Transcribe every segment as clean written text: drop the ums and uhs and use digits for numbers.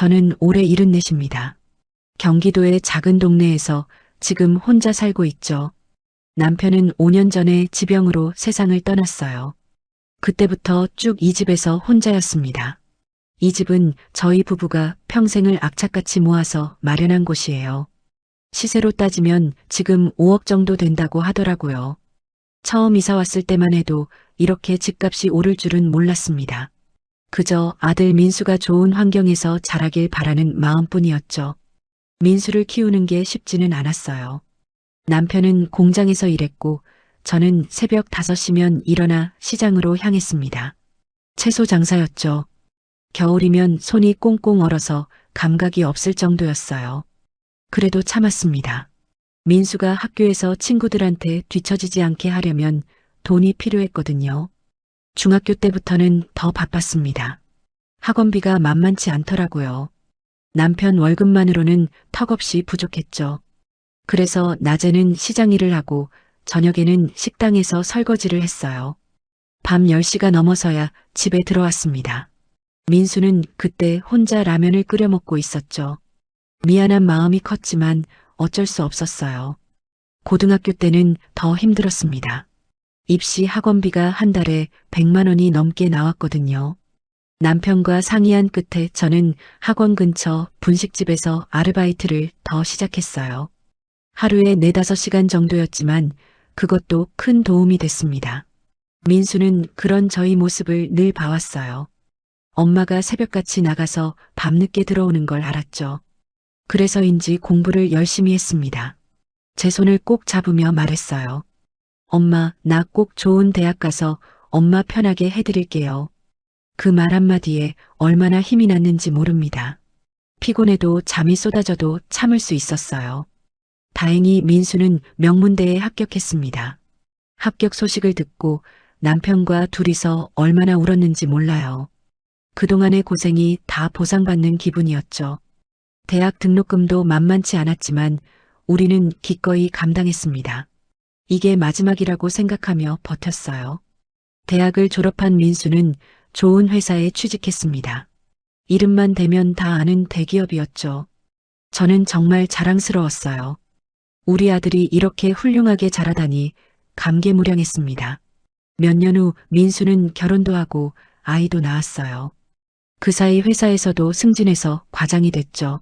저는 올해 74입니다. 경기도의 작은 동네에서 지금 혼자 살고 있죠. 남편은 5년 전에 지병으로 세상을 떠났어요. 그때부터 쭉 이 집에서 혼자였습니다. 이 집은 저희 부부가 평생을 악착같이 모아서 마련한 곳이에요. 시세로 따지면 지금 5억 정도 된다고 하더라고요. 처음 이사 왔을 때만 해도 이렇게 집값이 오를 줄은 몰랐습니다. 그저 아들 민수가 좋은 환경에서 자라길 바라는 마음뿐이었죠. 민수를 키우는 게 쉽지는 않았어요. 남편은 공장에서 일했고 저는 새벽 5시면 일어나 시장으로 향했습니다. 채소 장사였죠. 겨울이면 손이 꽁꽁 얼어서 감각이 없을 정도였어요. 그래도 참았습니다. 민수가 학교에서 친구들한테 뒤처지지 않게 하려면 돈이 필요했거든요. 중학교 때부터는 더 바빴습니다. 학원비가 만만치 않더라고요. 남편 월급만으로는 턱없이 부족했죠. 그래서 낮에는 시장 일을 하고 저녁에는 식당에서 설거지를 했어요. 밤 10시가 넘어서야 집에 들어왔습니다. 민수는 그때 혼자 라면을 끓여 먹고 있었죠. 미안한 마음이 컸지만 어쩔 수 없었어요. 고등학교 때는 더 힘들었습니다. 입시 학원비가 한 달에 100만 원이 넘게 나왔거든요. 남편과 상의한 끝에 저는 학원 근처 분식집에서 아르바이트를 더 시작했어요. 하루에 4~5시간 정도였지만 그것도 큰 도움이 됐습니다. 민수는 그런 저희 모습을 늘 봐왔어요. 엄마가 새벽같이 나가서 밤늦게 들어오는 걸 알았죠. 그래서인지 공부를 열심히 했습니다. 제 손을 꼭 잡으며 말했어요. 엄마, 나 꼭 좋은 대학 가서 엄마 편하게 해드릴게요. 그 말 한마디에 얼마나 힘이 났는지 모릅니다. 피곤해도 잠이 쏟아져도 참을 수 있었어요. 다행히 민수는 명문대에 합격했습니다. 합격 소식을 듣고 남편과 둘이서 얼마나 울었는지 몰라요. 그동안의 고생이 다 보상받는 기분이었죠. 대학 등록금도 만만치 않았지만 우리는 기꺼이 감당했습니다. 이게 마지막이라고 생각하며 버텼어요. 대학을 졸업한 민수는 좋은 회사에 취직했습니다. 이름만 대면 다 아는 대기업이었죠. 저는 정말 자랑스러웠어요. 우리 아들이 이렇게 훌륭하게 자라다니 감개무량했습니다. 몇 년 후 민수는 결혼도 하고 아이도 낳았어요. 그 사이 회사에서도 승진해서 과장이 됐죠.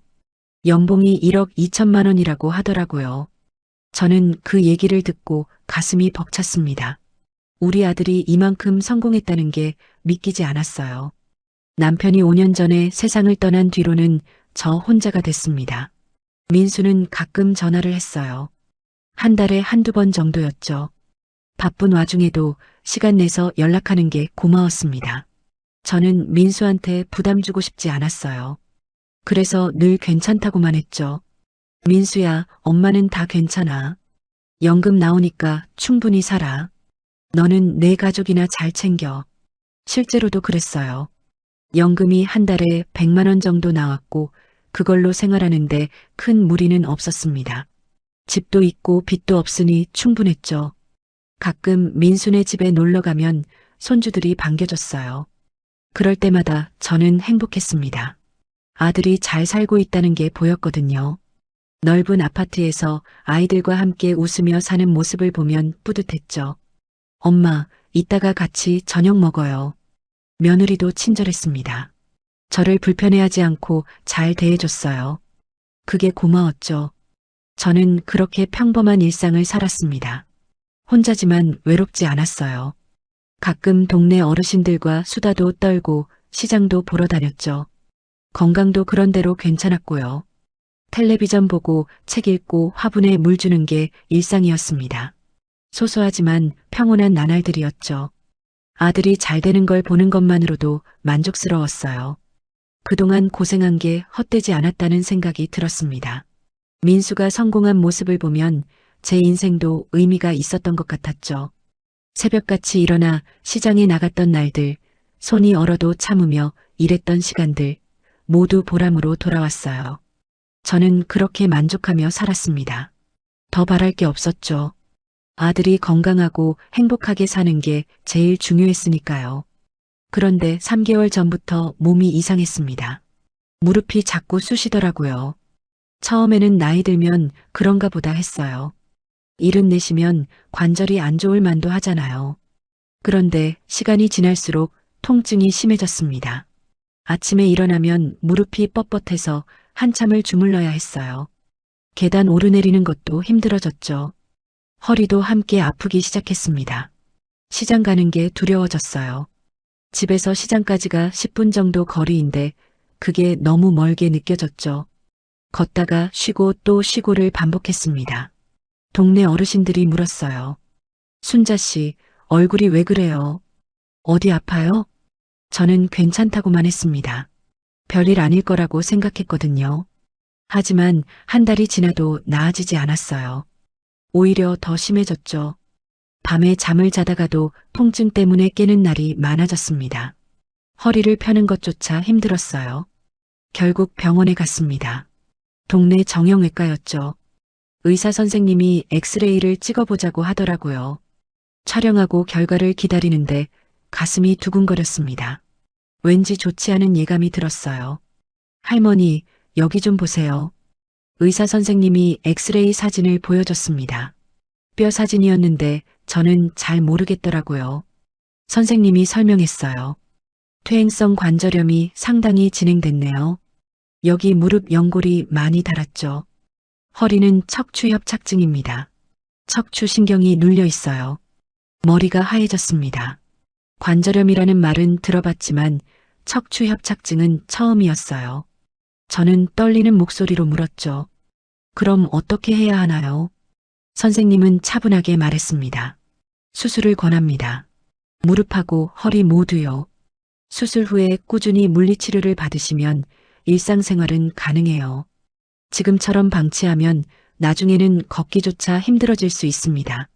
연봉이 1억 2천만 원이라고 하더라고요. 저는 그 얘기를 듣고 가슴이 벅찼습니다. 우리 아들이 이만큼 성공했다는 게 믿기지 않았어요. 남편이 5년 전에 세상을 떠난 뒤로는 저 혼자가 됐습니다. 민수는 가끔 전화를 했어요. 한 달에 한두 번 정도였죠. 바쁜 와중에도 시간 내서 연락하는 게 고마웠습니다. 저는 민수한테 부담 주고 싶지 않았어요. 그래서 늘 괜찮다고만 했죠. 민수야, 엄마는 다 괜찮아. 연금 나오니까 충분히 살아. 너는 내 가족이나 잘 챙겨. 실제로도 그랬어요. 연금이 한 달에 100만 원 정도 나왔고 그걸로 생활하는데 큰 무리는 없었습니다. 집도 있고 빚도 없으니 충분했죠. 가끔 민수네 집에 놀러 가면 손주들이 반겨줬어요. 그럴 때마다 저는 행복했습니다. 아들이 잘 살고 있다는 게 보였거든요. 넓은 아파트에서 아이들과 함께 웃으며 사는 모습을 보면 뿌듯했죠. 엄마, 이따가 같이 저녁 먹어요. 며느리도 친절했습니다. 저를 불편해하지 않고 잘 대해줬어요. 그게 고마웠죠. 저는 그렇게 평범한 일상을 살았습니다. 혼자지만 외롭지 않았어요. 가끔 동네 어르신들과 수다도 떨고 시장도 보러 다녔죠. 건강도 그런대로 괜찮았고요. 텔레비전 보고 책 읽고 화분에 물 주는 게 일상이었습니다. 소소하지만 평온한 나날들이었죠. 아들이 잘 되는 걸 보는 것만으로도 만족스러웠어요. 그동안 고생한 게 헛되지 않았다는 생각이 들었습니다. 민수가 성공한 모습을 보면 제 인생도 의미가 있었던 것 같았죠. 새벽같이 일어나 시장에 나갔던 날들, 손이 얼어도 참으며 일했던 시간들, 모두 보람으로 돌아왔어요. 저는 그렇게 만족하며 살았습니다. 더 바랄 게 없었죠. 아들이 건강하고 행복하게 사는 게 제일 중요했으니까요. 그런데 3개월 전부터 몸이 이상했습니다. 무릎이 자꾸 쑤시더라고요. 처음에는 나이 들면 그런가 보다 했어요. 74시면 관절이 안 좋을 만도 하잖아요. 그런데 시간이 지날수록 통증이 심해졌습니다. 아침에 일어나면 무릎이 뻣뻣해서 한참을 주물러야 했어요. 계단 오르내리는 것도 힘들어졌죠. 허리도 함께 아프기 시작했습니다. 시장 가는 게 두려워졌어요. 집에서 시장까지가 10분 정도 거리인데 그게 너무 멀게 느껴졌죠. 걷다가 쉬고 또 쉬고를 반복했습니다. 동네 어르신들이 물었어요. 순자 씨, 얼굴이 왜 그래요? 어디 아파요? 저는 괜찮다고만 했습니다. 별일 아닐 거라고 생각했거든요. 하지만 한 달이 지나도 나아지지 않았어요. 오히려 더 심해졌죠. 밤에 잠을 자다가도 통증 때문에 깨는 날이 많아졌습니다. 허리를 펴는 것조차 힘들었어요. 결국 병원에 갔습니다. 동네 정형외과였죠. 의사 선생님이 엑스레이를 찍어보자고 하더라고요. 촬영하고 결과를 기다리는데 가슴이 두근거렸습니다. 왠지 좋지 않은 예감이 들었어요. 할머니, 여기 좀 보세요. 의사 선생님이 엑스레이 사진을 보여줬습니다. 뼈 사진이었는데 저는 잘 모르겠더라고요. 선생님이 설명했어요. 퇴행성 관절염이 상당히 진행됐네요. 여기 무릎 연골이 많이 닳았죠. 허리는 척추협착증입니다. 척추신경이 눌려 있어요. 머리가 하얘졌습니다. 관절염이라는 말은 들어봤지만 척추협착증은 처음이었어요. 저는 떨리는 목소리로 물었죠. 그럼 어떻게 해야 하나요? 선생님은 차분하게 말했습니다. 수술을 권합니다. 무릎하고 허리 모두요. 수술 후에 꾸준히 물리치료를 받으시면 일상생활은 가능해요. 지금처럼 방치하면 나중에는 걷기조차 힘들어질 수 있습니다.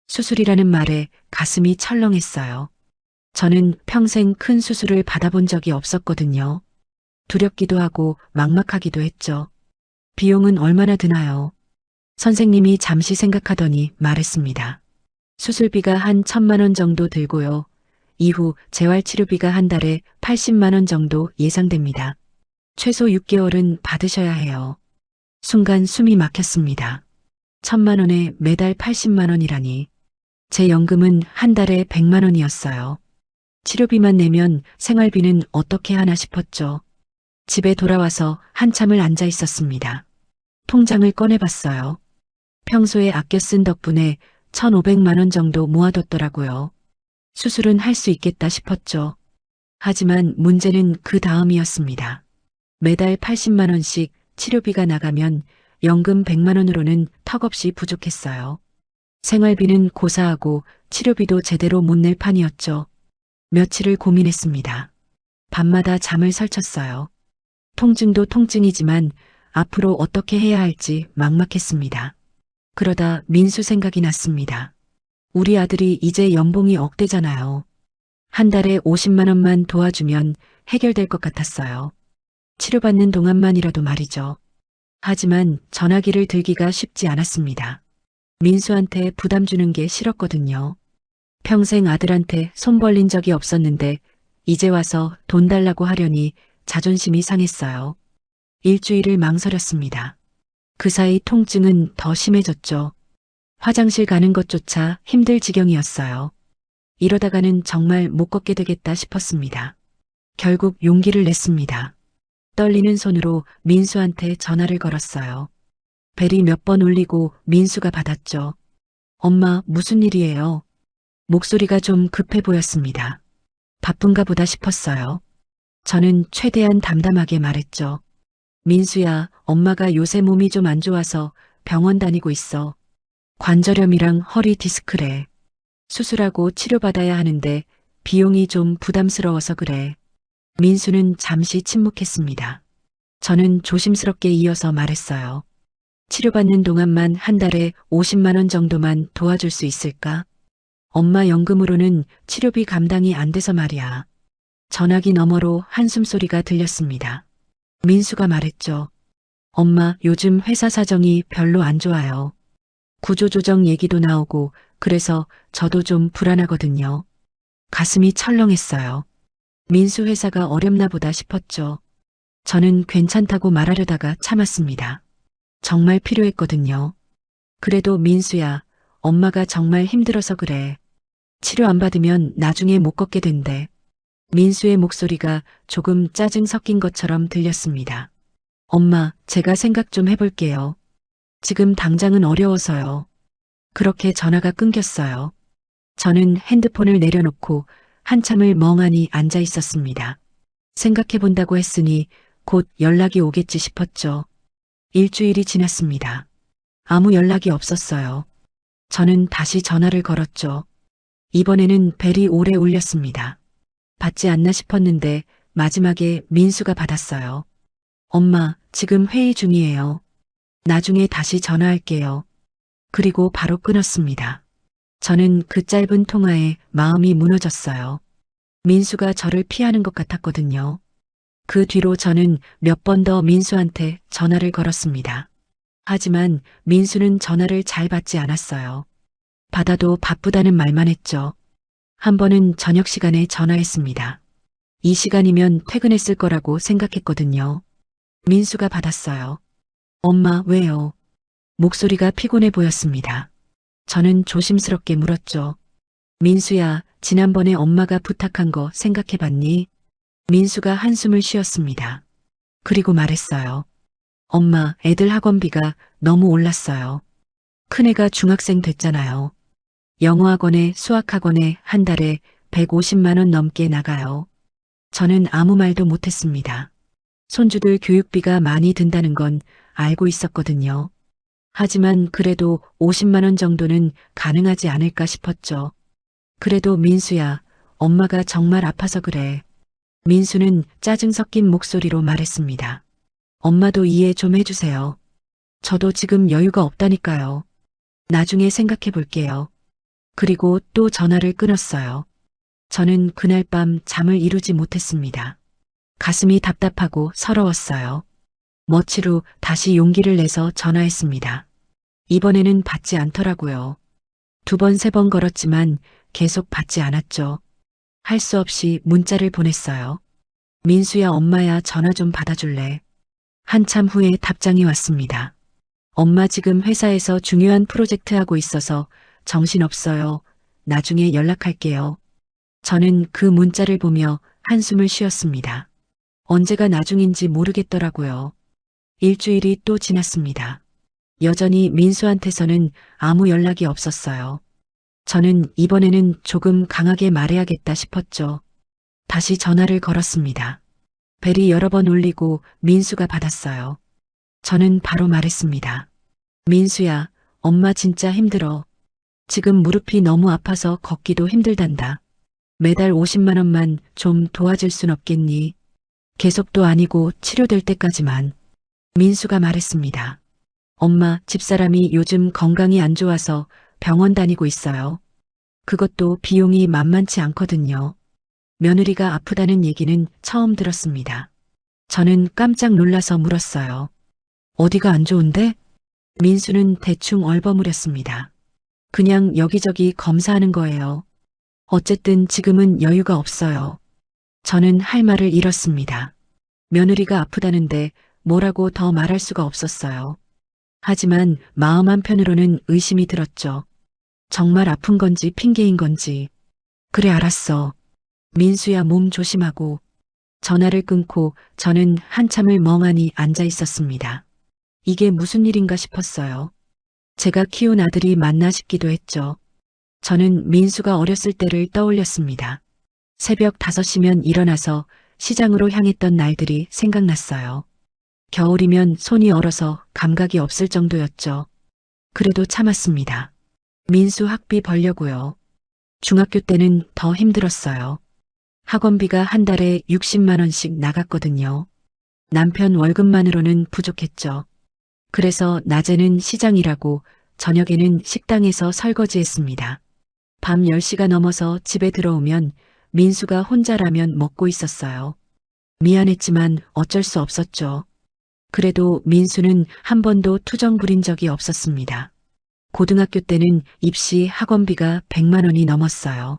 수술이라는 말에 가슴이 철렁했어요. 저는 평생 큰 수술을 받아본 적이 없었거든요. 두렵기도 하고 막막하기도 했죠. 비용은 얼마나 드나요? 선생님이 잠시 생각하더니 말했습니다. 수술비가 한 1,000만 원 정도 들고요. 이후 재활치료비가 한 달에 80만 원 정도 예상됩니다. 최소 6개월은 받으셔야 해요. 순간 숨이 막혔습니다. 1,000만 원에 매달 80만 원이라니. 제 연금은 한 달에 100만 원이었어요. 치료비만 내면 생활비는 어떻게 하나 싶었죠. 집에 돌아와서 한참을 앉아 있었습니다. 통장을 꺼내봤어요. 평소에 아껴 쓴 덕분에 1,500만 원 정도 모아뒀더라고요. 수술은 할 수 있겠다 싶었죠. 하지만 문제는 그 다음이었습니다. 매달 80만 원씩 치료비가 나가면 연금 100만 원으로는 턱없이 부족했어요. 생활비는 고사하고 치료비도 제대로 못 낼 판이었죠. 며칠을 고민했습니다. 밤마다 잠을 설쳤어요. 통증도 통증이지만 앞으로 어떻게 해야 할지 막막했습니다. 그러다 민수 생각이 났습니다. 우리 아들이 이제 연봉이 억대잖아요. 한 달에 50만 원만 도와주면 해결될 것 같았어요. 치료받는 동안만이라도 말이죠. 하지만 전화기를 들기가 쉽지 않았습니다. 민수한테 부담 주는 게 싫었거든요. 평생 아들한테 손 벌린 적이 없었는데 이제 와서 돈 달라고 하려니 자존심이 상했어요. 일주일을 망설였습니다. 그 사이 통증은 더 심해졌죠. 화장실 가는 것조차 힘들 지경이었어요. 이러다가는 정말 못 걷게 되겠다 싶었습니다. 결국 용기를 냈습니다. 떨리는 손으로 민수한테 전화를 걸었어요. 벨이 몇 번 울리고 민수가 받았죠. 엄마, 무슨 일이에요? 목소리가 좀 급해 보였습니다. 바쁜가 보다 싶었어요. 저는 최대한 담담하게 말했죠. 민수야, 엄마가 요새 몸이 좀 안 좋아서 병원 다니고 있어. 관절염이랑 허리 디스크래. 수술하고 치료받아야 하는데 비용이 좀 부담스러워서 그래. 민수는 잠시 침묵했습니다. 저는 조심스럽게 이어서 말했어요. 치료받는 동안만 한 달에 50만 원 정도만 도와줄 수 있을까? 엄마 연금으로는 치료비 감당이 안 돼서 말이야. 전화기 너머로 한숨 소리가 들렸습니다. 민수가 말했죠. 엄마, 요즘 회사 사정이 별로 안 좋아요. 구조조정 얘기도 나오고 그래서 저도 좀 불안하거든요. 가슴이 철렁했어요. 민수 회사가 어렵나 보다 싶었죠. 저는 괜찮다고 말하려다가 참았습니다. 정말 필요했거든요. 그래도 민수야, 엄마가 정말 힘들어서 그래. 치료 안 받으면 나중에 못 걷게 된대. 민수의 목소리가 조금 짜증 섞인 것처럼 들렸습니다. 엄마, 제가 생각 좀 해볼게요. 지금 당장은 어려워서요. 그렇게 전화가 끊겼어요. 저는 핸드폰을 내려놓고 한참을 멍하니 앉아 있었습니다. 생각해 본다고 했으니 곧 연락이 오겠지 싶었죠. 일주일이 지났습니다. 아무 연락이 없었어요. 저는 다시 전화를 걸었죠. 이번에는 벨이 오래 울렸습니다. 받지 않나 싶었는데 마지막에 민수가 받았어요. 엄마, 지금 회의 중이에요. 나중에 다시 전화할게요. 그리고 바로 끊었습니다. 저는 그 짧은 통화에 마음이 무너졌어요. 민수가 저를 피하는 것 같았거든요. 그 뒤로 저는 몇 번 더 민수한테 전화를 걸었습니다. 하지만 민수는 전화를 잘 받지 않았어요. 받아도 바쁘다는 말만 했죠. 한 번은 저녁 시간에 전화했습니다. 이 시간이면 퇴근했을 거라고 생각했거든요. 민수가 받았어요. 엄마, 왜요? 목소리가 피곤해 보였습니다. 저는 조심스럽게 물었죠. 민수야, 지난번에 엄마가 부탁한 거 생각해 봤니? 민수가 한숨을 쉬었습니다. 그리고 말했어요. 엄마, 애들 학원비가 너무 올랐어요. 큰애가 중학생 됐잖아요. 영어학원에 수학학원에 한 달에 150만 원 넘게 나가요. 저는 아무 말도 못했습니다. 손주들 교육비가 많이 든다는 건 알고 있었거든요. 하지만 그래도 50만 원 정도는 가능하지 않을까 싶었죠. 그래도 민수야, 엄마가 정말 아파서 그래. 민수는 짜증 섞인 목소리로 말했습니다. 엄마도 이해 좀 해주세요. 저도 지금 여유가 없다니까요. 나중에 생각해 볼게요. 그리고 또 전화를 끊었어요. 저는 그날 밤 잠을 이루지 못했습니다. 가슴이 답답하고 서러웠어요. 며칠 후 다시 용기를 내서 전화했습니다. 이번에는 받지 않더라고요. 2번, 3번 걸었지만 계속 받지 않았죠. 할 수 없이 문자를 보냈어요. 민수야, 엄마야, 전화 좀 받아줄래? 한참 후에 답장이 왔습니다. 엄마 지금 회사에서 중요한 프로젝트 하고 있어서 정신없어요. 나중에 연락할게요. 저는 그 문자를 보며 한숨을 쉬었습니다. 언제가 나중인지 모르겠더라고요. 일주일이 또 지났습니다. 여전히 민수한테서는 아무 연락이 없었어요. 저는 이번에는 조금 강하게 말해야겠다 싶었죠. 다시 전화를 걸었습니다. 벨이 여러 번 울리고 민수가 받았어요. 저는 바로 말했습니다. 민수야, 엄마 진짜 힘들어. 지금 무릎이 너무 아파서 걷기도 힘들단다. 매달 50만 원만 좀 도와줄 순 없겠니? 계속도 아니고 치료될 때까지만. 민수가 말했습니다. 엄마, 집사람이 요즘 건강이 안 좋아서 병원 다니고 있어요. 그것도 비용이 만만치 않거든요. 며느리가 아프다는 얘기는 처음 들었습니다. 저는 깜짝 놀라서 물었어요. 어디가 안 좋은데? 민수는 대충 얼버무렸습니다. 그냥 여기저기 검사하는 거예요. 어쨌든 지금은 여유가 없어요. 저는 할 말을 잃었습니다. 며느리가 아프다는데 뭐라고 더 말할 수가 없었어요. 하지만 마음 한편으로는 의심이 들었죠. 정말 아픈 건지 핑계인 건지. 그래, 알았어. 민수야, 몸 조심하고. 전화를 끊고 저는 한참을 멍하니 앉아 있었습니다. 이게 무슨 일인가 싶었어요. 제가 키운 아들이 맞나 싶기도 했죠. 저는 민수가 어렸을 때를 떠올렸습니다. 새벽 5시면 일어나서 시장으로 향했던 날들이 생각났어요. 겨울이면 손이 얼어서 감각이 없을 정도였죠. 그래도 참았습니다. 민수 학비 벌려고요. 중학교 때는 더 힘들었어요. 학원비가 한 달에 60만 원씩 나갔거든요. 남편 월급만으로는 부족했죠. 그래서 낮에는 시장 일하고 저녁에는 식당에서 설거지했습니다. 밤 10시가 넘어서 집에 들어오면 민수가 혼자 라면 먹고 있었어요. 미안했지만 어쩔 수 없었죠. 그래도 민수는 한 번도 투정 부린 적이 없었습니다. 고등학교 때는 입시 학원비가 100만 원이 넘었어요.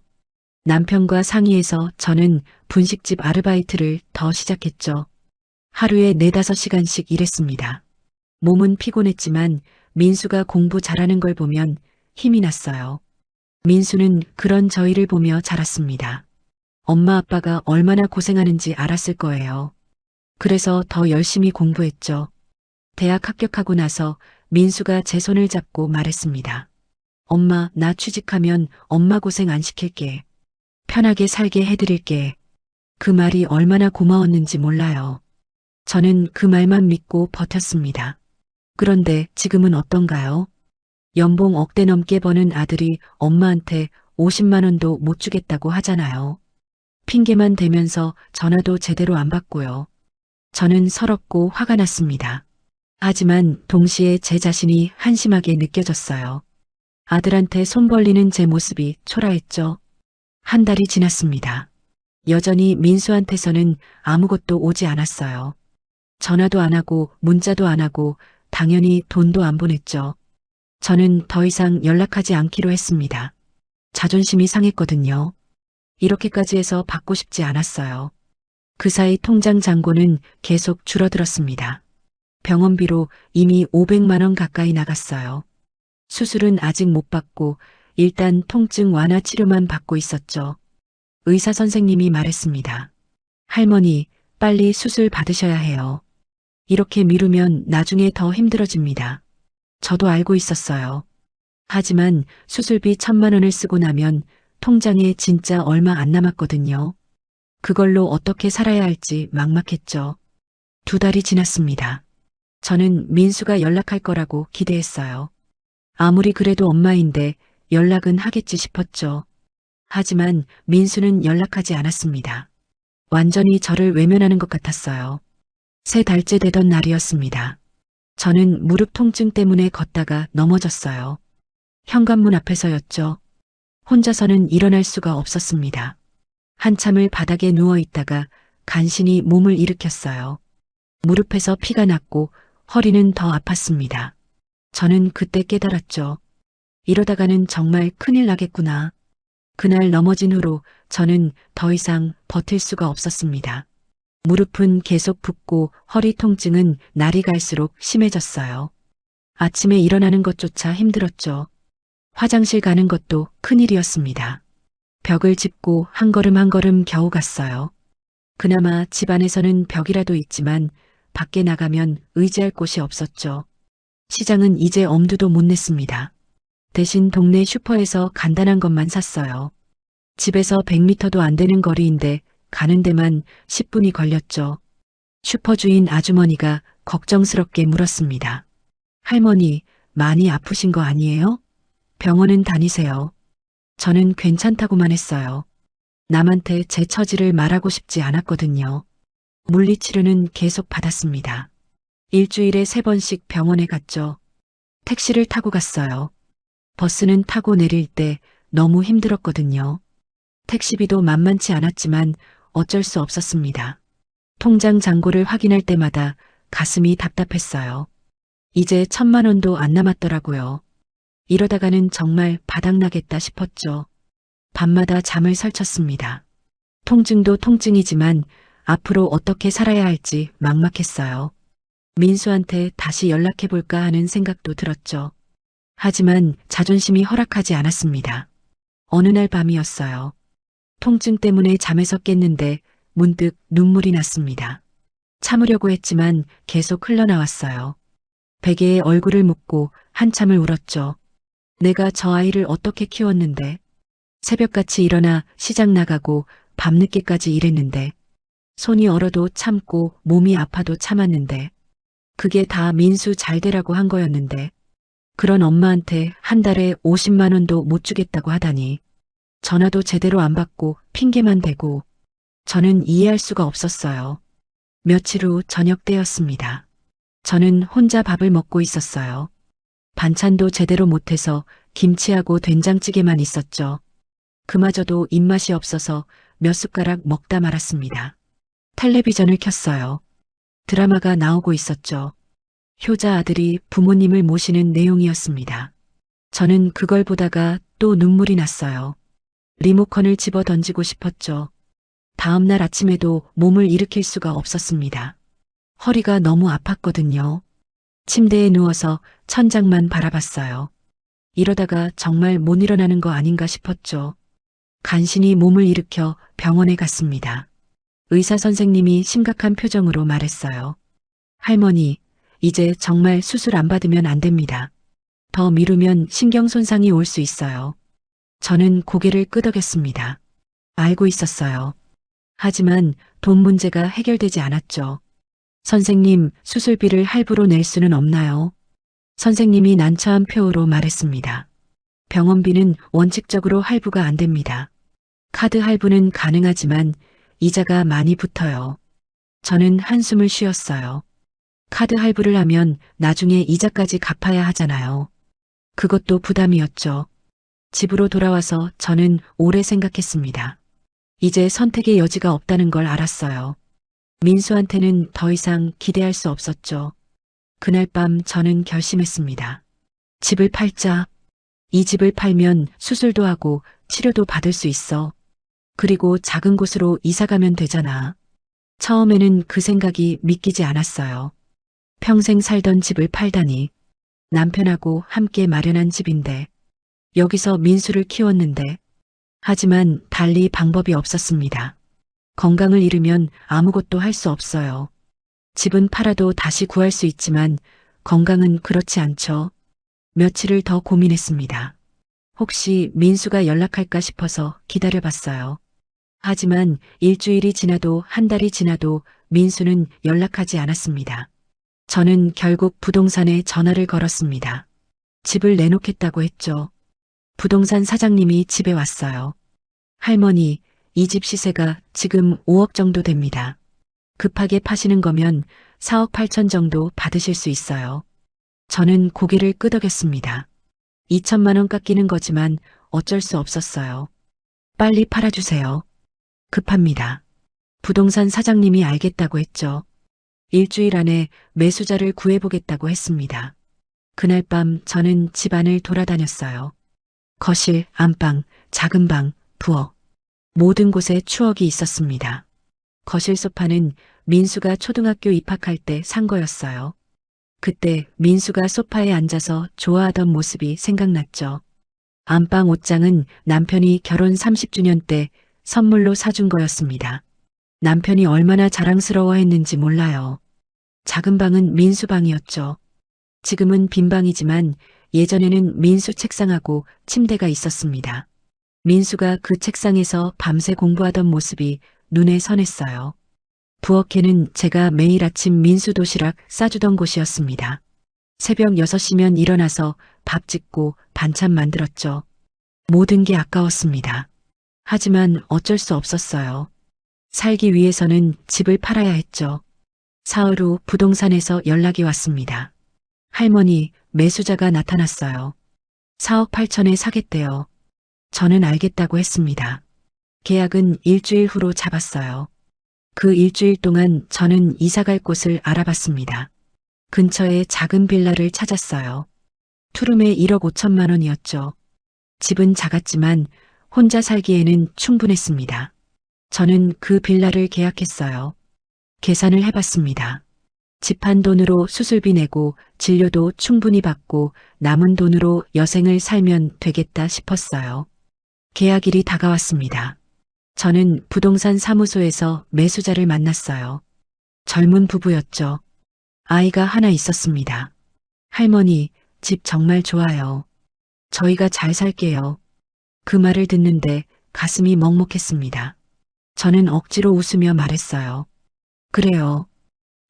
남편과 상의해서 저는 분식집 아르바이트를 더 시작했죠. 하루에 4~5시간씩 일했습니다. 몸은 피곤했지만 민수가 공부 잘하는 걸 보면 힘이 났어요. 민수는 그런 저희를 보며 자랐습니다. 엄마 아빠가 얼마나 고생하는지 알았을 거예요. 그래서 더 열심히 공부했죠. 대학 합격하고 나서 민수가 제 손을 잡고 말했습니다. 엄마, 나 취직하면 엄마 고생 안 시킬게. 편하게 살게 해드릴게. 그 말이 얼마나 고마웠는지 몰라요. 저는 그 말만 믿고 버텼습니다. 그런데 지금은 어떤가요? 연봉 억대 넘게 버는 아들이 엄마한테 50만 원도 못 주겠다고 하잖아요. 핑계만 대면서 전화도 제대로 안 받고요. 저는 서럽고 화가 났습니다. 하지만 동시에 제 자신이 한심하게 느껴졌어요. 아들한테 손 벌리는 제 모습이 초라했죠. 한 달이 지났습니다. 여전히 민수한테서는 아무것도 오지 않았어요. 전화도 안 하고 문자도 안 하고 당연히 돈도 안 보냈죠. 저는 더 이상 연락하지 않기로 했습니다. 자존심이 상했거든요. 이렇게까지 해서 받고 싶지 않았어요. 그 사이 통장 잔고는 계속 줄어들었습니다. 병원비로 이미 500만 원 가까이 나갔어요. 수술은 아직 못 받고 일단 통증 완화 치료만 받고 있었죠. 의사 선생님이 말했습니다. 할머니, 빨리 수술 받으셔야 해요. 이렇게 미루면 나중에 더 힘들어집니다. 저도 알고 있었어요. 하지만 수술비 1,000만 원을 쓰고 나면 통장에 진짜 얼마 안 남았거든요. 그걸로 어떻게 살아야 할지 막막했죠. 2달이 지났습니다. 저는 민수가 연락할 거라고 기대했어요. 아무리 그래도 엄마인데 연락은 하겠지 싶었죠. 하지만 민수는 연락하지 않았습니다. 완전히 저를 외면하는 것 같았어요. 3달째 되던 날이었습니다. 저는 무릎 통증 때문에 걷다가 넘어졌어요. 현관문 앞에서였죠. 혼자서는 일어날 수가 없었습니다. 한참을 바닥에 누워 있다가 간신히 몸을 일으켰어요. 무릎에서 피가 났고 허리는 더 아팠습니다. 저는 그때 깨달았죠. 이러다가는 정말 큰일 나겠구나. 그날 넘어진 후로 저는 더 이상 버틸 수가 없었습니다. 무릎은 계속 붓고 허리 통증은 날이 갈수록 심해졌어요. 아침에 일어나는 것조차 힘들었죠. 화장실 가는 것도 큰일이었습니다. 벽을 짚고 한 걸음 한 걸음 겨우 갔어요. 그나마 집 안에서는 벽이라도 있지만 밖에 나가면 의지할 곳이 없었죠. 시장은 이제 엄두도 못 냈습니다. 대신 동네 슈퍼에서 간단한 것만 샀어요. 집에서 100m도 안 되는 거리인데 가는 데만 10분이 걸렸죠. 슈퍼 주인 아주머니가 걱정스럽게 물었습니다. 할머니, 많이 아프신 거 아니에요? 병원은 다니세요. 저는 괜찮다고만 했어요. 남한테 제 처지를 말하고 싶지 않았거든요. 물리치료는 계속 받았습니다. 일주일에 3번씩 병원에 갔죠. 택시를 타고 갔어요. 버스는 타고 내릴 때 너무 힘들었거든요. 택시비도 만만치 않았지만 어쩔 수 없었습니다. 통장 잔고를 확인할 때마다 가슴이 답답했어요. 이제 1,000만 원도 안 남았더라고요. 이러다가는 정말 바닥나겠다 싶었죠. 밤마다 잠을 설쳤습니다. 통증도 통증이지만 앞으로 어떻게 살아야 할지 막막했어요. 민수한테 다시 연락해볼까 하는 생각도 들었죠. 하지만 자존심이 허락하지 않았습니다. 어느 날 밤이었어요. 통증 때문에 잠에서 깼는데 문득 눈물이 났습니다. 참으려고 했지만 계속 흘러나왔어요. 베개에 얼굴을 묻고 한참을 울었죠. 내가 저 아이를 어떻게 키웠는데, 새벽같이 일어나 시장 나가고 밤늦게까지 일했는데, 손이 얼어도 참고 몸이 아파도 참았는데, 그게 다 민수 잘 되라고 한 거였는데, 그런 엄마한테 한 달에 50만 원도 못 주겠다고 하다니, 전화도 제대로 안 받고 핑계만 대고, 저는 이해할 수가 없었어요. 며칠 후 저녁 때였습니다. 저는 혼자 밥을 먹고 있었어요. 반찬도 제대로 못해서 김치하고 된장찌개만 있었죠. 그마저도 입맛이 없어서 몇 숟가락 먹다 말았습니다. 텔레비전을 켰어요. 드라마가 나오고 있었죠. 효자 아들이 부모님을 모시는 내용이었습니다. 저는 그걸 보다가 또 눈물이 났어요. 리모컨을 집어 던지고 싶었죠. 다음 날 아침에도 몸을 일으킬 수가 없었습니다. 허리가 너무 아팠거든요. 침대에 누워서 천장만 바라봤어요. 이러다가 정말 못 일어나는 거 아닌가 싶었죠. 간신히 몸을 일으켜 병원에 갔습니다. 의사 선생님이 심각한 표정으로 말했어요. 할머니, 이제 정말 수술 안 받으면 안 됩니다. 더 미루면 신경 손상이 올 수 있어요. 저는 고개를 끄덕였습니다. 알고 있었어요. 하지만 돈 문제가 해결되지 않았죠. 선생님, 수술비를 할부로 낼 수는 없나요? 선생님이 난처한 표로 말했습니다. 병원비는 원칙적으로 할부가 안 됩니다. 카드 할부는 가능하지만 이자가 많이 붙어요. 저는 한숨을 쉬었어요. 카드 할부를 하면 나중에 이자까지 갚아야 하잖아요. 그것도 부담이었죠. 집으로 돌아와서 저는 오래 생각했습니다. 이제 선택의 여지가 없다는 걸 알았어요. 민수한테는 더 이상 기대할 수 없었죠. 그날 밤 저는 결심했습니다. 집을 팔자. 이 집을 팔면 수술도 하고 치료도 받을 수 있어. 그리고 작은 곳으로 이사 가면 되잖아. 처음에는 그 생각이 믿기지 않았어요. 평생 살던 집을 팔다니. 남편하고 함께 마련한 집인데. 여기서 민수를 키웠는데. 하지만 달리 방법이 없었습니다. 건강을 잃으면 아무것도 할 수 없어요. 집은 팔아도 다시 구할 수 있지만 건강은 그렇지 않죠. 며칠을 더 고민했습니다. 혹시 민수가 연락할까 싶어서 기다려봤어요. 하지만 일주일이 지나도 한 달이 지나도 민수는 연락하지 않았습니다. 저는 결국 부동산에 전화를 걸었습니다. 집을 내놓겠다고 했죠. 부동산 사장님이 집에 왔어요. 할머니, 이 집 시세가 지금 5억 정도 됩니다. 급하게 파시는 거면 4억 8천 정도 받으실 수 있어요. 저는 고개를 끄덕였습니다. 2천만 원 깎이는 거지만 어쩔 수 없었어요. 빨리 팔아주세요. 급합니다. 부동산 사장님이 알겠다고 했죠. 일주일 안에 매수자를 구해보겠다고 했습니다. 그날 밤 저는 집안을 돌아다녔어요. 거실, 안방, 작은 방, 부엌. 모든 곳에 추억이 있었습니다. 거실 소파는 민수가 초등학교 입학할 때 산 거였어요. 그때 민수가 소파에 앉아서 좋아하던 모습이 생각났죠. 안방 옷장은 남편이 결혼 30주년 때 선물로 사준 거였습니다. 남편이 얼마나 자랑스러워했는지 몰라요. 작은 방은 민수 방이었죠. 지금은 빈 방이지만 예전에는 민수 책상하고 침대가 있었습니다. 민수가 그 책상에서 밤새 공부하던 모습이 눈에 선했어요. 부엌에는 제가 매일 아침 민수 도시락 싸주던 곳이었습니다. 새벽 6시면 일어나서 밥 짓고 반찬 만들었죠. 모든 게 아까웠습니다. 하지만 어쩔 수 없었어요. 살기 위해서는 집을 팔아야 했죠. 사흘 후 부동산에서 연락이 왔습니다. 할머니, 매수자가 나타났어요. 4억 8천에 사겠대요. 저는 알겠다고 했습니다. 계약은 일주일 후로 잡았어요. 그 일주일 동안 저는 이사갈 곳을 알아봤습니다. 근처에 작은 빌라를 찾았어요. 투룸에 1억 5천만 원이었죠. 집은 작았지만 혼자 살기에는 충분했습니다. 저는 그 빌라를 계약했어요. 계산을 해봤습니다. 집 한 돈으로 수술비 내고 진료도 충분히 받고 남은 돈으로 여생을 살면 되겠다 싶었어요. 계약일이 다가왔습니다. 저는 부동산 사무소에서 매수자를 만났어요. 젊은 부부였죠. 아이가 하나 있었습니다. 할머니, 집 정말 좋아요. 저희가 잘 살게요. 그 말을 듣는데 가슴이 먹먹했습니다. 저는 억지로 웃으며 말했어요. 그래요.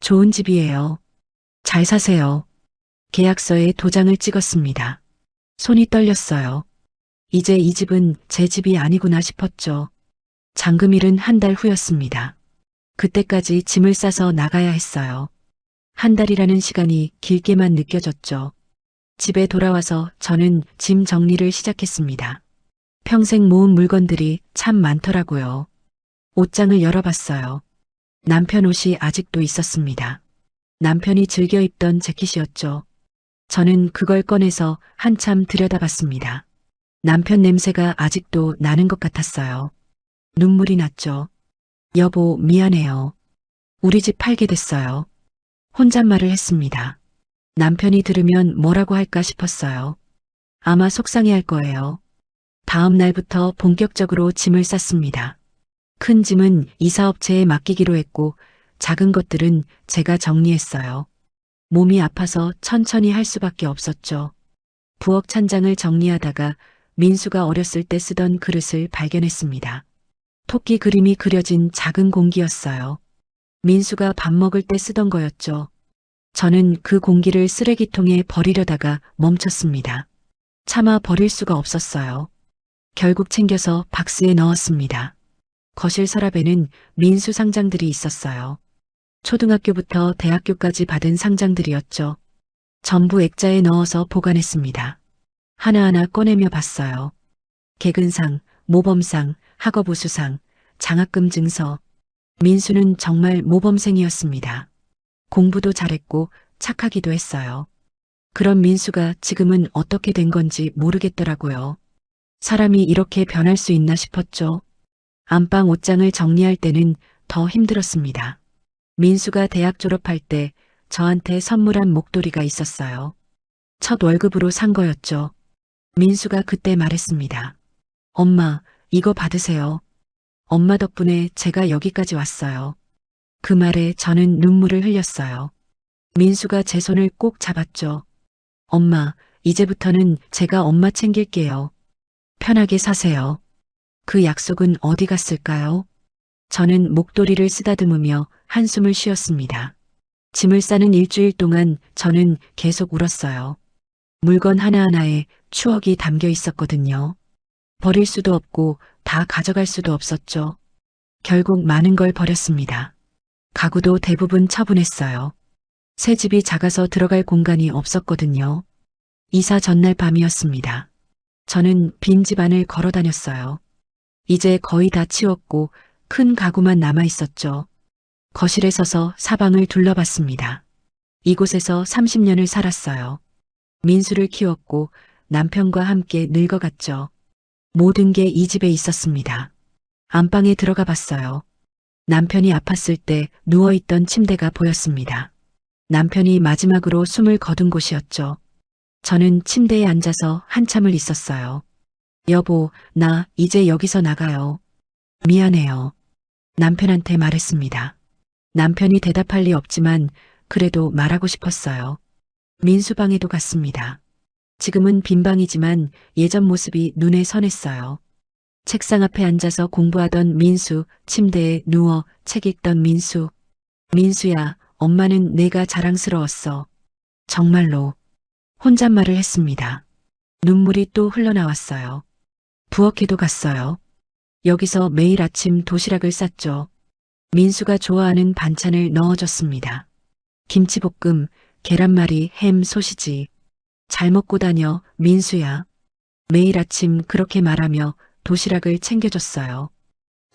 좋은 집이에요. 잘 사세요. 계약서에 도장을 찍었습니다. 손이 떨렸어요. 이제 이 집은 제 집이 아니구나 싶었죠. 잔금일은 한 달 후였습니다. 그때까지 짐을 싸서 나가야 했어요. 한 달이라는 시간이 길게만 느껴졌죠. 집에 돌아와서 저는 짐 정리를 시작했습니다. 평생 모은 물건들이 참 많더라고요. 옷장을 열어봤어요. 남편 옷이 아직도 있었습니다. 남편이 즐겨 입던 재킷이었죠. 저는 그걸 꺼내서 한참 들여다봤습니다. 남편 냄새가 아직도 나는 것 같았어요. 눈물이 났죠. 여보, 미안해요. 우리 집 팔게 됐어요. 혼잣말을 했습니다. 남편이 들으면 뭐라고 할까 싶었어요. 아마 속상해할 거예요. 다음 날부터 본격적으로 짐을 쌌습니다. 큰 짐은 이사업체에 맡기기로 했고 작은 것들은 제가 정리했어요. 몸이 아파서 천천히 할 수밖에 없었죠. 부엌 찬장을 정리하다가 민수가 어렸을 때 쓰던 그릇을 발견했습니다. 토끼 그림이 그려진 작은 공기였어요. 민수가 밥 먹을 때 쓰던 거였죠. 저는 그 공기를 쓰레기통에 버리려다가 멈췄습니다. 차마 버릴 수가 없었어요. 결국 챙겨서 박스에 넣었습니다. 거실 서랍에는 민수 상장들이 있었어요. 초등학교부터 대학교까지 받은 상장들이었죠. 전부 액자에 넣어서 보관했습니다. 하나하나 꺼내며 봤어요. 개근상, 모범상, 학업우수상, 장학금 증서. 민수는 정말 모범생이었습니다. 공부도 잘했고 착하기도 했어요. 그런 민수가 지금은 어떻게 된 건지 모르겠더라고요. 사람이 이렇게 변할 수 있나 싶었죠. 안방 옷장을 정리할 때는 더 힘들었습니다. 민수가 대학 졸업할 때 저한테 선물한 목도리가 있었어요. 첫 월급으로 산 거였죠. 민수가 그때 말했습니다. 엄마, 이거 받으세요. 엄마 덕분에 제가 여기까지 왔어요. 그 말에 저는 눈물을 흘렸어요. 민수가 제 손을 꼭 잡았죠. 엄마, 이제부터는 제가 엄마 챙길게요. 편하게 사세요. 그 약속은 어디 갔을까요? 저는 목도리를 쓰다듬으며 한숨을 쉬었습니다. 짐을 싸는 일주일 동안 저는 계속 울었어요. 물건 하나하나에 추억이 담겨 있었거든요. 버릴 수도 없고 다 가져갈 수도 없었죠. 결국 많은 걸 버렸습니다. 가구도 대부분 처분했어요. 새 집이 작아서 들어갈 공간이 없었거든요. 이사 전날 밤이었습니다. 저는 빈 집안을 걸어 다녔어요. 이제 거의 다 치웠고 큰 가구만 남아 있었죠. 거실에 서서 사방을 둘러봤습니다. 이곳에서 30년을 살았어요. 민수를 키웠고 남편과 함께 늙어갔죠. 모든 게 이 집에 있었습니다. 안방에 들어가 봤어요. 남편이 아팠을 때 누워있던 침대가 보였습니다. 남편이 마지막으로 숨을 거둔 곳이었죠. 저는 침대에 앉아서 한참을 있었어요. 여보, 나 이제 여기서 나가요. 미안해요. 남편한테 말했습니다. 남편이 대답할 리 없지만 그래도 말하고 싶었어요. 민수 방에도 갔습니다. 지금은 빈 방이지만 예전 모습이 눈에 선했어요. 책상 앞에 앉아서 공부하던 민수, 침대에 누워 책 읽던 민수. 민수야, 엄마는 내가 자랑스러웠어. 정말로. 혼잣말을 했습니다. 눈물이 또 흘러나왔어요. 부엌에도 갔어요. 여기서 매일 아침 도시락을 쌌죠. 민수가 좋아하는 반찬을 넣어줬습니다. 김치볶음, 계란말이, 햄, 소시지. 잘 먹고 다녀, 민수야. 매일 아침 그렇게 말하며 도시락을 챙겨줬어요.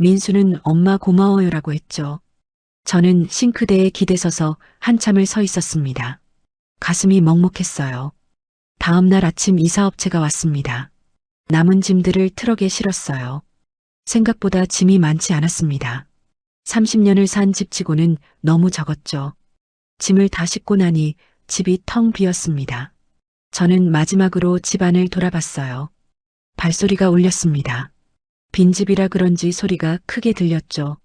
민수는 엄마 고마워요라고 했죠. 저는 싱크대에 기대서서 한참을 서 있었습니다. 가슴이 먹먹했어요. 다음 날 아침 이사업체가 왔습니다. 남은 짐들을 트럭에 실었어요. 생각보다 짐이 많지 않았습니다. 30년을 산 집치고는 너무 적었죠. 짐을 다 싣고 나니 집이 텅 비었습니다. 저는 마지막으로 집안을 돌아봤어요. 발소리가 울렸습니다. 빈집이라 그런지 소리가 크게 들렸죠.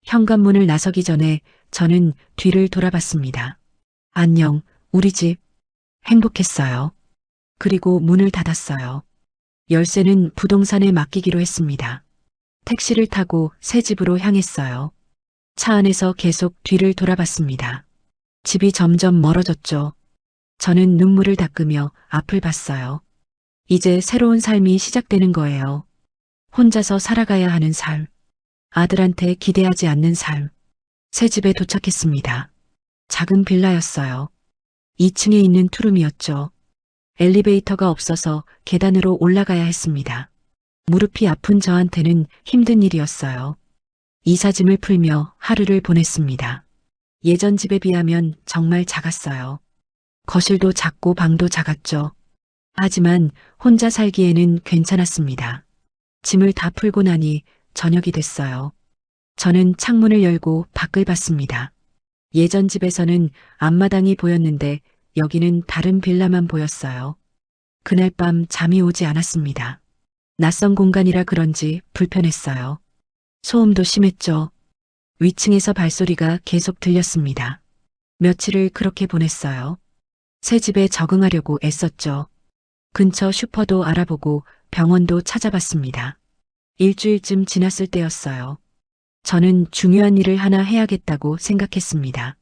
현관문을 나서기 전에 저는 뒤를 돌아봤습니다. 안녕, 우리 집. 행복했어요. 그리고 문을 닫았어요. 열쇠는 부동산에 맡기기로 했습니다. 택시를 타고 새 집으로 향했어요. 차 안에서 계속 뒤를 돌아봤습니다. 집이 점점 멀어졌죠. 저는 눈물을 닦으며 앞을 봤어요. 이제 새로운 삶이 시작되는 거예요. 혼자서 살아가야 하는 삶. 아들한테 기대하지 않는 삶. 새 집에 도착했습니다. 작은 빌라였어요. 2층에 있는 투룸이었죠. 엘리베이터가 없어서 계단으로 올라가야 했습니다. 무릎이 아픈 저한테는 힘든 일이었어요. 이삿짐을 풀며 하루를 보냈습니다. 예전 집에 비하면 정말 작았어요. 거실도 작고 방도 작았죠. 하지만 혼자 살기에는 괜찮았습니다. 짐을 다 풀고 나니 저녁이 됐어요. 저는 창문을 열고 밖을 봤습니다. 예전 집에서는 앞마당이 보였는데 여기는 다른 빌라만 보였어요. 그날 밤 잠이 오지 않았습니다. 낯선 공간이라 그런지 불편했어요. 소음도 심했죠. 위층에서 발소리가 계속 들렸습니다. 며칠을 그렇게 보냈어요. 새 집에 적응하려고 애썼죠. 근처 슈퍼도 알아보고 병원도 찾아봤습니다. 일주일쯤 지났을 때였어요. 저는 중요한 일을 하나 해야겠다고 생각했습니다.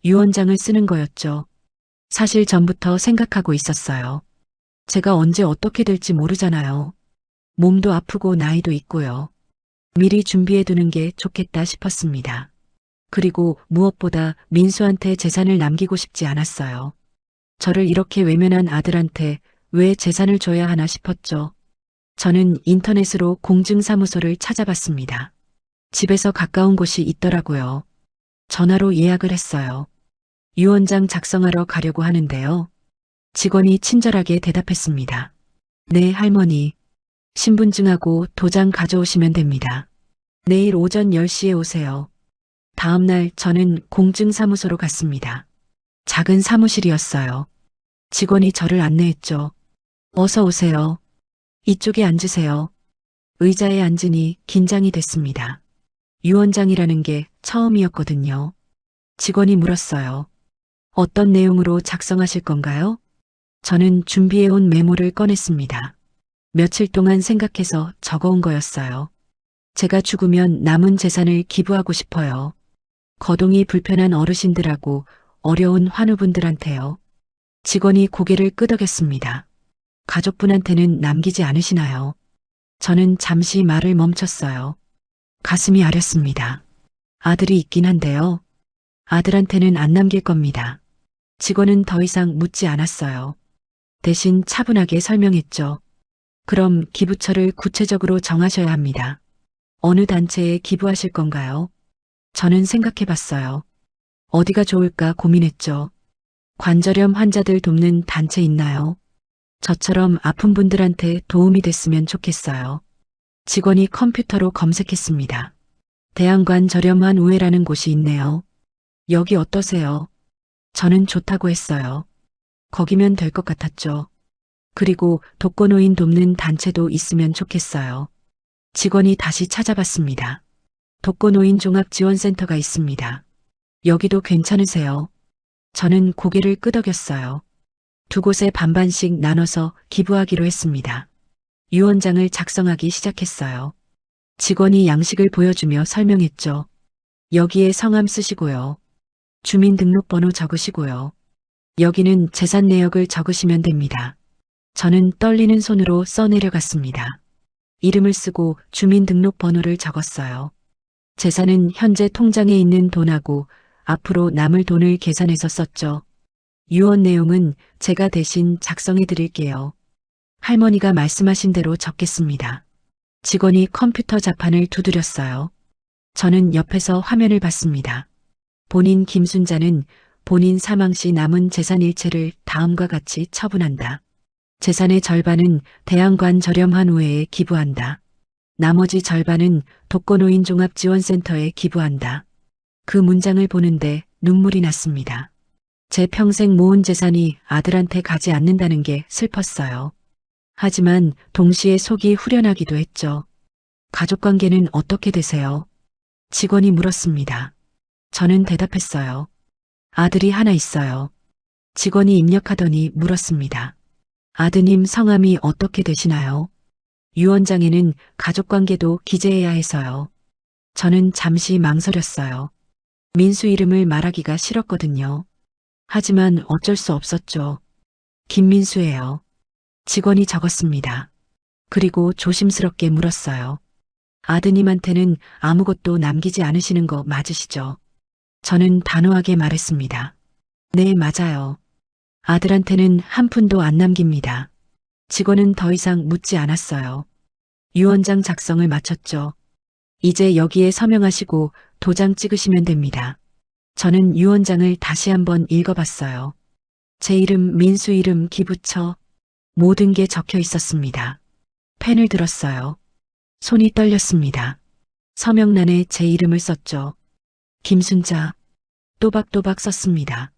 유언장을 쓰는 거였죠. 사실 전부터 생각하고 있었어요. 제가 언제 어떻게 될지 모르잖아요. 몸도 아프고 나이도 있고요. 미리 준비해 두는 게 좋겠다 싶었습니다. 그리고 무엇보다 민수한테 재산을 남기고 싶지 않았어요. 저를 이렇게 외면한 아들한테 왜 재산을 줘야 하나 싶었죠. 저는 인터넷으로 공증사무소를 찾아봤습니다. 집에서 가까운 곳이 있더라고요. 전화로 예약을 했어요. 유언장 작성하러 가려고 하는데요. 직원이 친절하게 대답했습니다. 네, 할머니. 신분증하고 도장 가져오시면 됩니다. 내일 오전 10시에 오세요. 다음 날 저는 공증사무소로 갔습니다. 작은 사무실이었어요. 직원이 저를 안내했죠. 어서 오세요. 이쪽에 앉으세요. 의자에 앉으니 긴장이 됐습니다. 유언장이라는 게 처음이었거든요. 직원이 물었어요. 어떤 내용으로 작성하실 건가요? 저는 준비해온 메모를 꺼냈습니다. 며칠 동안 생각해서 적어온 거였어요. 제가 죽으면 남은 재산을 기부하고 싶어요. 거동이 불편한 어르신들하고 어려운 환우분들한테요. 직원이 고개를 끄덕였습니다. 가족분한테는 남기지 않으시나요? 저는 잠시 말을 멈췄어요. 가슴이 아렸습니다. 아들이 있긴 한데요. 아들한테는 안 남길 겁니다. 직원은 더 이상 묻지 않았어요. 대신 차분하게 설명했죠. 그럼 기부처를 구체적으로 정하셔야 합니다. 어느 단체에 기부하실 건가요? 저는 생각해 봤어요. 어디가 좋을까 고민했죠. 관절염 환자들 돕는 단체 있나요? 저처럼 아픈 분들한테 도움이 됐으면 좋겠어요. 직원이 컴퓨터로 검색했습니다. 대한관 저렴한 우회라는 곳이 있네요. 여기 어떠세요? 저는 좋다고 했어요. 거기면 될 것 같았죠. 그리고 독거노인 돕는 단체도 있으면 좋겠어요. 직원이 다시 찾아봤습니다. 독거노인 종합지원센터가 있습니다. 여기도 괜찮으세요? 저는 고개를 끄덕였어요. 두 곳에 반반씩 나눠서 기부하기로 했습니다. 유언장을 작성하기 시작했어요. 직원이 양식을 보여주며 설명했죠. 여기에 성함 쓰시고요. 주민등록번호 적으시고요. 여기는 재산 내역을 적으시면 됩니다. 저는 떨리는 손으로 써내려갔습니다. 이름을 쓰고 주민등록번호를 적었어요. 재산은 현재 통장에 있는 돈하고 앞으로 남을 돈을 계산해서 썼죠. 유언 내용은 제가 대신 작성해 드릴게요. 할머니가 말씀하신 대로 적겠습니다. 직원이 컴퓨터 자판을 두드렸어요. 저는 옆에서 화면을 봤습니다. 본인 김순자는 본인 사망 시 남은 재산 일체를 다음과 같이 처분한다. 재산의 절반은 대한관 저렴한 우회에 기부한다. 나머지 절반은 독거노인 종합지원센터에 기부한다. 그 문장을 보는데 눈물이 났습니다. 제 평생 모은 재산이 아들한테 가지 않는다는 게 슬펐어요. 하지만 동시에 속이 후련하기도 했죠. 가족관계는 어떻게 되세요? 직원이 물었습니다. 저는 대답했어요. 아들이 하나 있어요. 직원이 입력하더니 물었습니다. 아드님 성함이 어떻게 되시나요? 유언장에는 가족관계도 기재해야 해서요. 저는 잠시 망설였어요. 민수 이름을 말하기가 싫었거든요. 하지만 어쩔 수 없었죠. 김민수예요. 직원이 적었습니다. 그리고 조심스럽게 물었어요. 아드님한테는 아무것도 남기지 않으시는 거 맞으시죠? 저는 단호하게 말했습니다. 네, 맞아요. 아들한테는 한 푼도 안 남깁니다. 직원은 더 이상 묻지 않았어요. 유언장 작성을 마쳤죠. 이제 여기에 서명하시고 도장 찍으시면 됩니다. 저는 유언장을 다시 한번 읽어봤어요. 제 이름, 민수 이름, 기부처, 모든 게 적혀 있었습니다. 펜을 들었어요. 손이 떨렸습니다. 서명란에 제 이름을 썼죠. 김순자. 또박또박 썼습니다.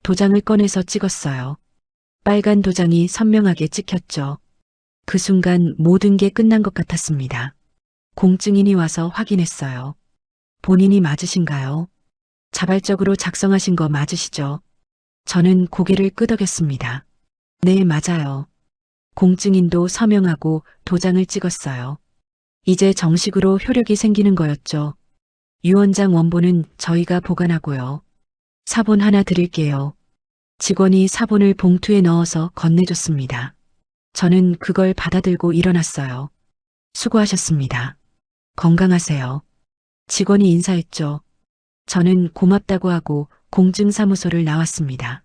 도장을 꺼내서 찍었어요. 빨간 도장이 선명하게 찍혔죠. 그 순간 모든 게 끝난 것 같았습니다. 공증인이 와서 확인했어요. 본인이 맞으신가요? 자발적으로 작성하신 거 맞으시죠? 저는 고개를 끄덕였습니다. 네, 맞아요. 공증인도 서명하고 도장을 찍었어요. 이제 정식으로 효력이 생기는 거였죠. 유언장 원본은 저희가 보관하고요. 사본 하나 드릴게요. 직원이 사본을 봉투에 넣어서 건네줬습니다. 저는 그걸 받아들고 일어났어요. 수고하셨습니다. 건강하세요. 직원이 인사했죠. 저는 고맙다고 하고 공증사무소를 나왔습니다.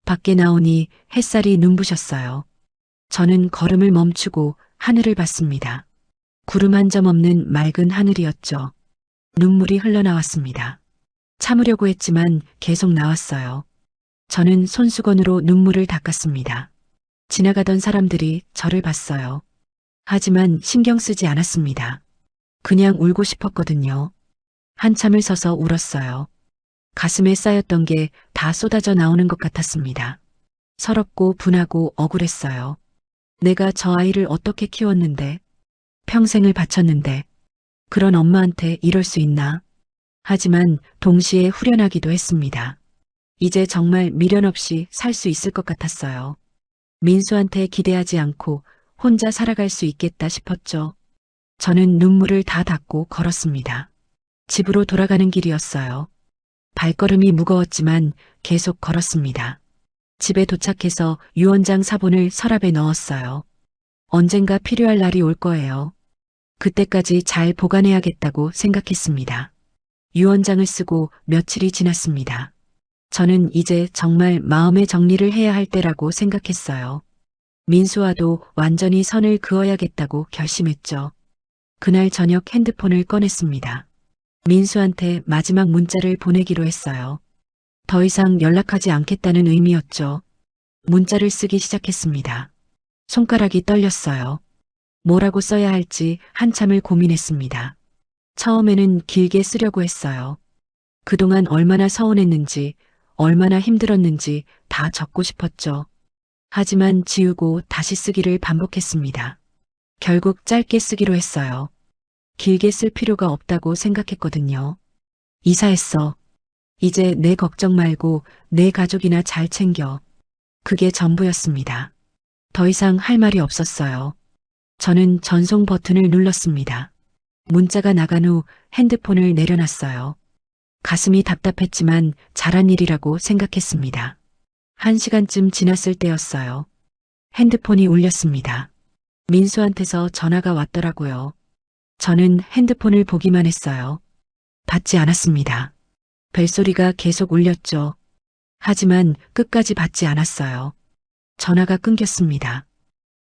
밖에 나오니 햇살이 눈부셨어요. 저는 걸음을 멈추고 하늘을 봤습니다. 구름 한 점 없는 맑은 하늘이었죠. 눈물이 흘러나왔습니다. 참으려고 했지만 계속 나왔어요. 저는 손수건으로 눈물을 닦았습니다. 지나가던 사람들이 저를 봤어요. 하지만 신경 쓰지 않았습니다. 그냥 울고 싶었거든요. 한참을 서서 울었어요. 가슴에 쌓였던 게 다 쏟아져 나오는 것 같았습니다. 서럽고 분하고 억울했어요. 내가 저 아이를 어떻게 키웠는데, 평생을 바쳤는데, 그런 엄마한테 이럴 수 있나? 하지만 동시에 후련하기도 했습니다. 이제 정말 미련 없이 살 수 있을 것 같았어요. 민수한테 기대하지 않고 혼자 살아갈 수 있겠다 싶었죠. 저는 눈물을 다 닦고 걸었습니다. 집으로 돌아가는 길이었어요. 발걸음이 무거웠지만 계속 걸었습니다. 집에 도착해서 유언장 사본을 서랍에 넣었어요. 언젠가 필요할 날이 올 거예요. 그때까지 잘 보관해야겠다고 생각했습니다. 유언장을 쓰고 며칠이 지났습니다. 저는 이제 정말 마음의 정리를 해야 할 때라고 생각했어요. 민수와도 완전히 선을 그어야겠다고 결심했죠. 그날 저녁 핸드폰을 꺼냈습니다. 민수한테 마지막 문자를 보내기로 했어요. 더 이상 연락하지 않겠다는 의미였죠. 문자를 쓰기 시작했습니다. 손가락이 떨렸어요. 뭐라고 써야 할지 한참을 고민했습니다. 처음에는 길게 쓰려고 했어요. 그동안 얼마나 서운했는지, 얼마나 힘들었는지 다 적고 싶었죠. 하지만 지우고 다시 쓰기를 반복했습니다. 결국 짧게 쓰기로 했어요. 길게 쓸 필요가 없다고 생각했거든요. 이사했어. 이제 내 걱정 말고 내 가족이나 잘 챙겨. 그게 전부였습니다. 더 이상 할 말이 없었어요. 저는 전송 버튼을 눌렀습니다. 문자가 나간 후 핸드폰을 내려놨어요. 가슴이 답답했지만 잘한 일이라고 생각했습니다. 1시간쯤 지났을 때였어요. 핸드폰이 울렸습니다. 민수한테서 전화가 왔더라고요. 저는 핸드폰을 보기만 했어요. 받지 않았습니다. 벨소리가 계속 울렸죠. 하지만 끝까지 받지 않았어요. 전화가 끊겼습니다.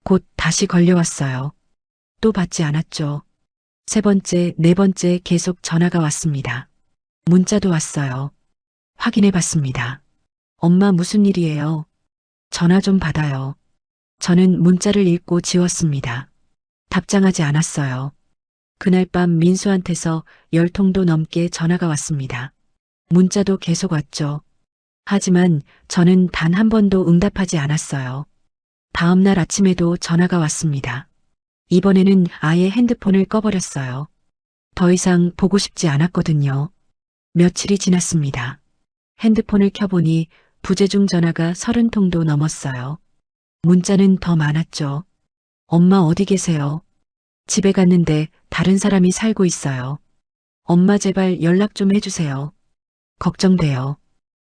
곧 다시 걸려왔어요. 또 받지 않았죠. 3번째, 4번째 계속 전화가 왔습니다. 문자도 왔어요. 확인해 봤습니다. 엄마 무슨 일이에요? 전화 좀 받아요. 저는 문자를 읽고 지웠습니다. 답장하지 않았어요. 그날 밤 민수한테서 10통도 넘게 전화가 왔습니다. 문자도 계속 왔죠. 하지만 저는 단 한 번도 응답하지 않았어요. 다음 날 아침에도 전화가 왔습니다. 이번에는 아예 핸드폰을 꺼버렸어요. 더 이상 보고 싶지 않았거든요. 며칠이 지났습니다. 핸드폰을 켜보니 부재중 전화가 30통도 넘었어요. 문자는 더 많았죠. 엄마 어디 계세요? 집에 갔는데 다른 사람이 살고 있어요. 엄마 제발 연락 좀 해주세요. 걱정돼요.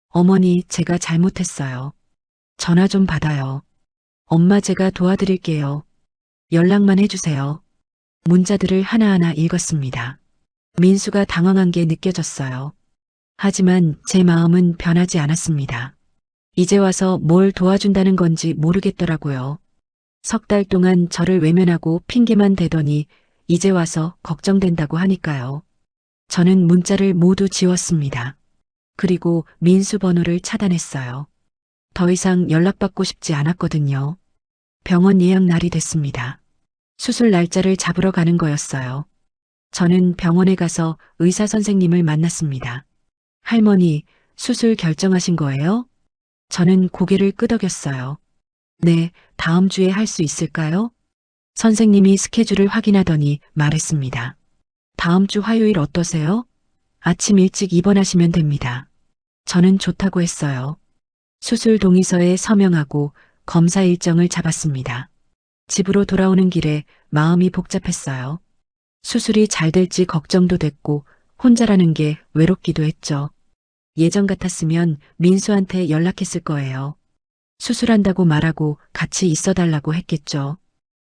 어머니 제가 잘못했어요. 전화 좀 받아요. 엄마 제가 도와드릴게요. 연락만 해주세요. 문자들을 하나하나 읽었습니다. 민수가 당황한 게 느껴졌어요. 하지만 제 마음은 변하지 않았습니다. 이제 와서 뭘 도와준다는 건지 모르겠더라고요. 3달 동안 저를 외면하고 핑계만 대더니 이제 와서 걱정된다고 하니까요. 저는 문자를 모두 지웠습니다. 그리고 민수 번호를 차단했어요. 더 이상 연락받고 싶지 않았거든요. 병원 예약 날이 됐습니다. 수술 날짜를 잡으러 가는 거였어요. 저는 병원에 가서 의사 선생님을 만났습니다. 할머니, 수술 결정하신 거예요? 저는 고개를 끄덕였어요. 네, 다음 주에 할 수 있을까요? 선생님이 스케줄을 확인하더니 말했습니다. 다음 주 화요일 어떠세요? 아침 일찍 입원하시면 됩니다. 저는 좋다고 했어요. 수술 동의서에 서명하고 검사 일정을 잡았습니다. 집으로 돌아오는 길에 마음이 복잡했어요. 수술이 잘 될지 걱정도 됐고 혼자라는 게 외롭기도 했죠. 예전 같았으면 민수한테 연락했을 거예요. 수술한다고 말하고 같이 있어달라고 했겠죠.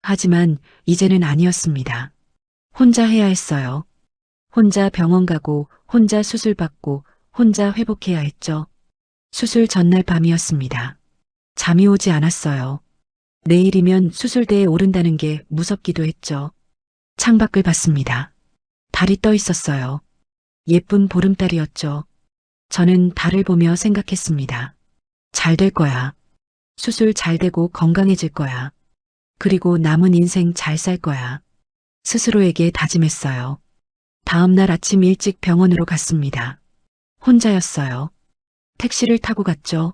하지만 이제는 아니었습니다. 혼자 해야 했어요. 혼자 병원 가고 혼자 수술 받고 혼자 회복해야 했죠. 수술 전날 밤이었습니다. 잠이 오지 않았어요. 내일이면 수술대에 오른다는 게 무섭기도 했죠. 창밖을 봤습니다. 달이 떠 있었어요. 예쁜 보름달이었죠. 저는 달을 보며 생각했습니다. 잘 될 거야. 수술 잘 되고 건강해질 거야. 그리고 남은 인생 잘 살 거야. 스스로에게 다짐했어요. 다음 날 아침 일찍 병원으로 갔습니다. 혼자였어요. 택시를 타고 갔죠.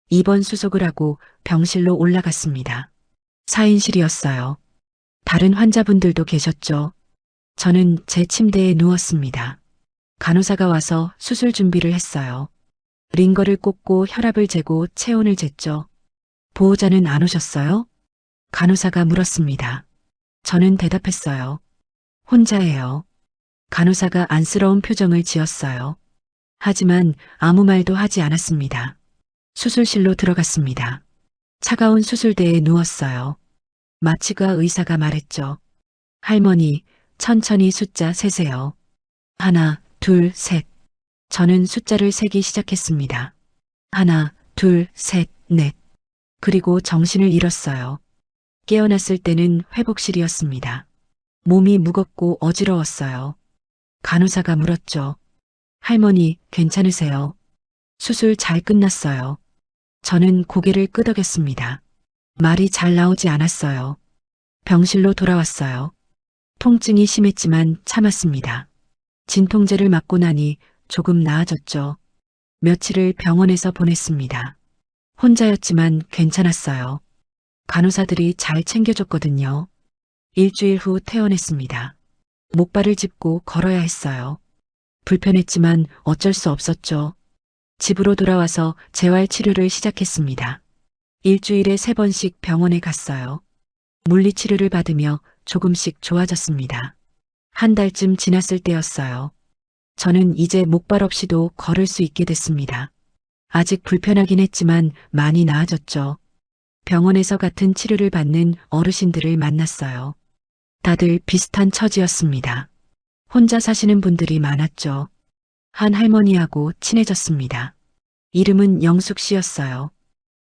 입원 수속을 하고 병실로 올라갔습니다. 4인실이었어요. 다른 환자분들도 계셨죠. 저는 제 침대에 누웠습니다. 간호사가 와서 수술 준비를 했어요. 링거를 꽂고 혈압을 재고 체온을 쟀죠. 보호자는 안 오셨어요? 간호사가 물었습니다. 저는 대답했어요. 혼자예요. 간호사가 안쓰러운 표정을 지었어요. 하지만 아무 말도 하지 않았습니다. 수술실로 들어갔습니다. 차가운 수술대에 누웠어요. 마취과 의사가 말했죠. 할머니, 천천히 숫자 세세요. 하나, 둘, 셋. 저는 숫자를 세기 시작했습니다. 하나, 둘, 셋, 넷. 그리고 정신을 잃었어요. 깨어났을 때는 회복실이었습니다. 몸이 무겁고 어지러웠어요. 간호사가 물었죠. 할머니, 괜찮으세요? 수술 잘 끝났어요. 저는 고개를 끄덕였습니다. 말이 잘 나오지 않았어요. 병실로 돌아왔어요. 통증이 심했지만 참았습니다. 진통제를 맞고 나니 조금 나아졌죠. 며칠을 병원에서 보냈습니다. 혼자였지만 괜찮았어요. 간호사들이 잘 챙겨줬거든요. 일주일 후 퇴원했습니다. 목발을 짚고 걸어야 했어요. 불편했지만 어쩔 수 없었죠. 집으로 돌아와서 재활 치료를 시작했습니다. 일주일에 3번씩 병원에 갔어요. 물리치료를 받으며 조금씩 좋아졌습니다. 한 달쯤 지났을 때였어요. 저는 이제 목발 없이도 걸을 수 있게 됐습니다. 아직 불편하긴 했지만 많이 나아졌죠. 병원에서 같은 치료를 받는 어르신들을 만났어요. 다들 비슷한 처지였습니다. 혼자 사시는 분들이 많았죠. 한 할머니하고 친해졌습니다. 이름은 영숙 씨였어요.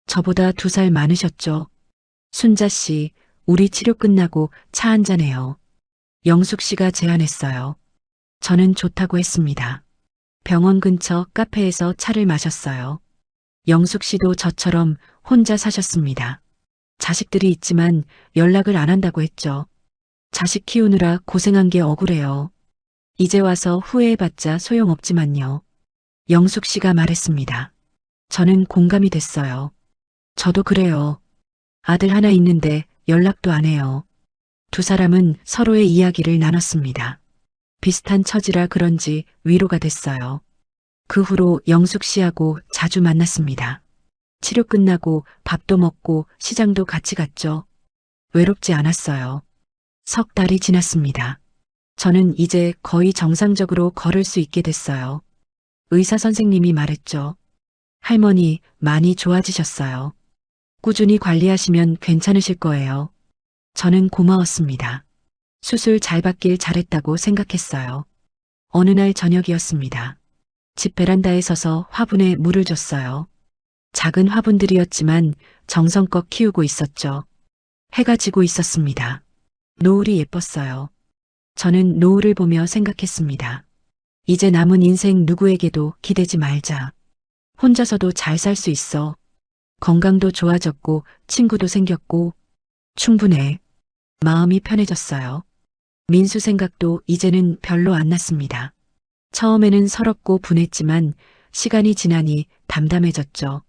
저보다 2살 많으셨죠. 순자 씨, 우리 치료 끝나고 차 한잔해요. 영숙 씨가 제안했어요. 저는 좋다고 했습니다. 병원 근처 카페에서 차를 마셨어요. 영숙 씨도 저처럼 혼자 사셨습니다. 자식들이 있지만 연락을 안 한다고 했죠. 자식 키우느라 고생한 게 억울해요. 이제 와서 후회해봤자 소용없지만요. 영숙 씨가 말했습니다. 저는 공감이 됐어요. 저도 그래요. 아들 하나 있는데 연락도 안 해요. 2사람은 서로의 이야기를 나눴습니다. 비슷한 처지라 그런지 위로가 됐어요. 그 후로 영숙 씨하고 자주 만났습니다. 치료 끝나고 밥도 먹고 시장도 같이 갔죠. 외롭지 않았어요. 3달이 지났습니다. 저는 이제 거의 정상적으로 걸을 수 있게 됐어요. 의사 선생님이 말했죠. 할머니 많이 좋아지셨어요. 꾸준히 관리하시면 괜찮으실 거예요. 저는 고마웠습니다. 수술 잘 받길 잘했다고 생각했어요. 어느 날 저녁이었습니다. 집 베란다에 서서 화분에 물을 줬어요. 작은 화분들이었지만 정성껏 키우고 있었죠. 해가 지고 있었습니다. 노을이 예뻤어요. 저는 노을을 보며 생각했습니다. 이제 남은 인생 누구에게도 기대지 말자. 혼자서도 잘 살 수 있어. 건강도 좋아졌고 친구도 생겼고 충분해. 마음이 편해졌어요. 민수 생각도 이제는 별로 안 났습니다. 처음에는 서럽고 분했지만 시간이 지나니 담담해졌죠.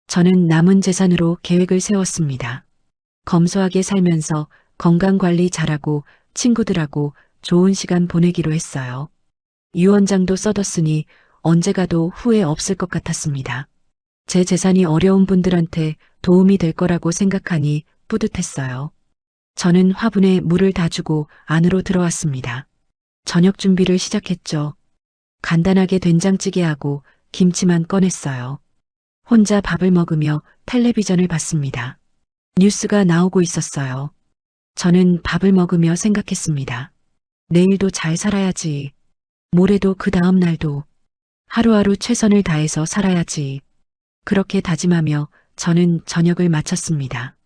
저는 남은 재산으로 계획을 세웠습니다. 검소하게 살면서 건강 관리 잘하고 친구들하고 좋은 시간 보내기로 했어요. 유언장도 써뒀으니 언제 가도 후회 없을 것 같았습니다. 제 재산이 어려운 분들한테 도움이 될 거라고 생각하니 뿌듯했어요. 저는 화분에 물을 다 주고 안으로 들어왔습니다. 저녁 준비를 시작했죠. 간단하게 된장찌개하고 김치만 꺼냈어요. 혼자 밥을 먹으며 텔레비전을 봤습니다. 뉴스가 나오고 있었어요. 저는 밥을 먹으며 생각했습니다. 내일도 잘 살아야지. 모레도 그 다음 날도. 하루하루 최선을 다해서 살아야지. 그렇게 다짐하며 저는 저녁을 마쳤습니다.